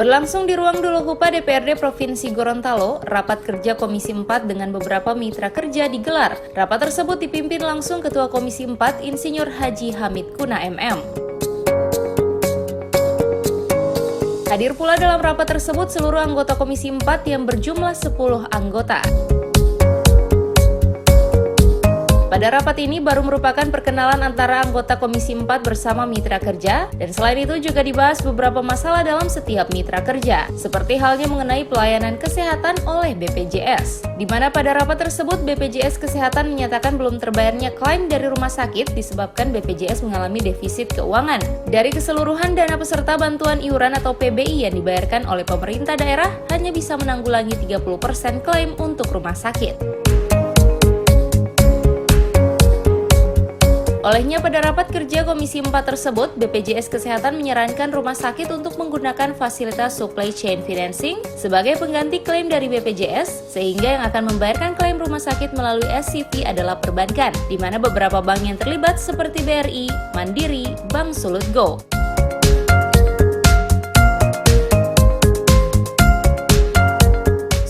Berlangsung di ruang Duluhupa DPRD Provinsi Gorontalo, rapat kerja Komisi 4 dengan beberapa mitra kerja digelar. Rapat tersebut dipimpin langsung Ketua Komisi 4 Insinyur Haji Hamid Kuna MM. Hadir pula dalam rapat tersebut seluruh anggota Komisi 4 yang berjumlah 10 anggota. Pada rapat ini baru merupakan perkenalan antara anggota Komisi 4 bersama mitra kerja, dan selain itu juga dibahas beberapa masalah dalam setiap mitra kerja, seperti halnya mengenai pelayanan kesehatan oleh BPJS. Di mana pada rapat tersebut BPJS Kesehatan menyatakan belum terbayarnya klaim dari rumah sakit disebabkan BPJS mengalami defisit keuangan. Dari keseluruhan dana peserta bantuan iuran atau PBI yang dibayarkan oleh pemerintah daerah, hanya bisa menanggulangi 30% klaim untuk rumah sakit. Olehnya pada rapat kerja Komisi 4 tersebut, BPJS Kesehatan menyarankan rumah sakit untuk menggunakan fasilitas supply chain financing sebagai pengganti klaim dari BPJS, sehingga yang akan membayarkan klaim rumah sakit melalui SCV adalah perbankan, di mana beberapa bank yang terlibat seperti BRI, Mandiri, Bank Sulut Go.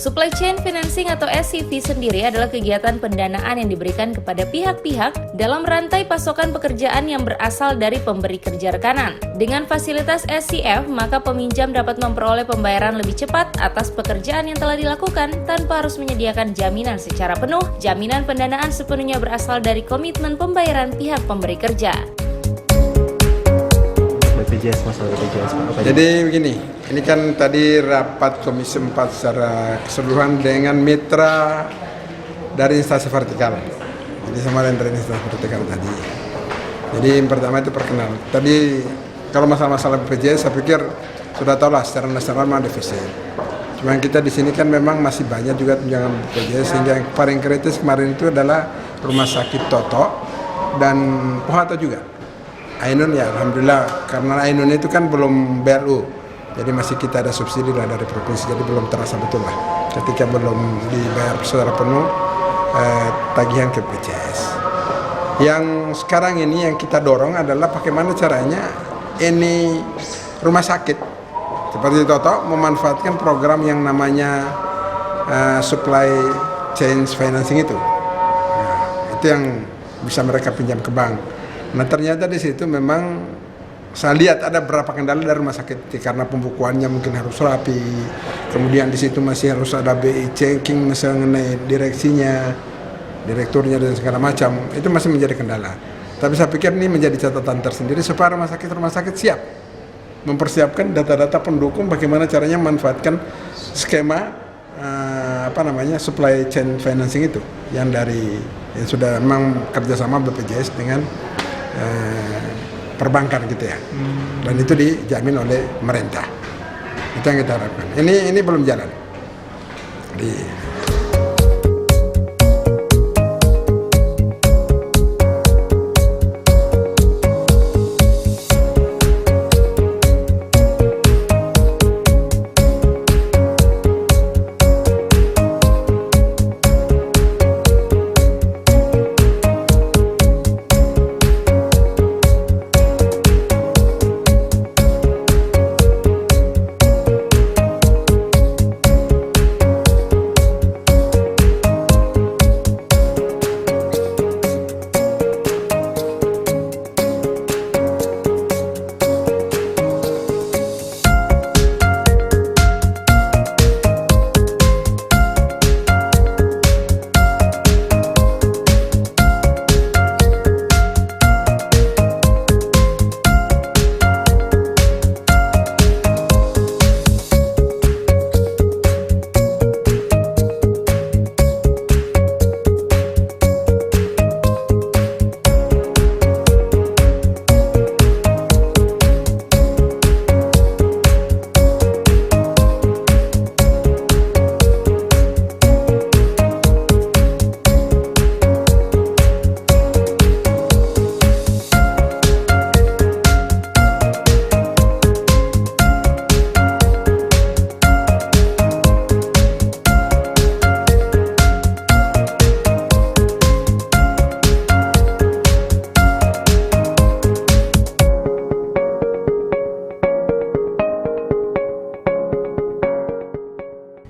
Supply Chain Financing atau SCV sendiri adalah kegiatan pendanaan yang diberikan kepada pihak-pihak dalam rantai pasokan pekerjaan yang berasal dari pemberi kerja rekanan. Dengan fasilitas SCF, maka peminjam dapat memperoleh pembayaran lebih cepat atas pekerjaan yang telah dilakukan tanpa harus menyediakan jaminan secara penuh. Jaminan pendanaan sepenuhnya berasal dari komitmen pembayaran pihak pemberi kerja. BPJS, masalah BPJS. Jadi begini, ini kan tadi rapat Komisi 4 secara keseluruhan dengan mitra dari instansi vertikal. Jadi sama dari instansi vertikal tadi. Jadi yang pertama itu perkenalan. Tadi kalau masalah-masalah BPJS saya pikir sudah tahu lah secara nasional memang defisit. Cuma kita di sini kan memang masih banyak juga tunjangan BPJS, sehingga yang paling kritis kemarin itu adalah Rumah Sakit Toto dan Pohato juga. Ainun ya alhamdulillah, karena Ainun itu kan belum BLU, jadi masih kita ada subsidi lah dari provinsi, jadi belum terasa betul lah ketika belum dibayar secara penuh tagihan ke BPJS. Yang sekarang ini yang kita dorong adalah bagaimana caranya ini rumah sakit seperti Toto memanfaatkan program yang namanya supply chain financing itu. Nah, itu yang bisa mereka pinjam ke bank. Nah ternyata di situ memang saya lihat ada beberapa kendala dari rumah sakit karena pembukuannya mungkin harus rapi, kemudian di situ masih harus ada BI checking mengenai direksinya, direkturnya dan segala macam, itu masih menjadi kendala. Tapi saya pikir ini menjadi catatan tersendiri supaya rumah sakit siap mempersiapkan data-data pendukung bagaimana caranya memanfaatkan skema supply chain financing itu yang sudah memang kerjasama BPJS dengan perbankan gitu ya, dan itu dijamin oleh pemerintah. Itu yang kita harapkan. Ini belum jalan.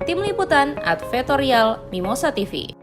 Tim Liputan, Advertorial, Mimosa TV.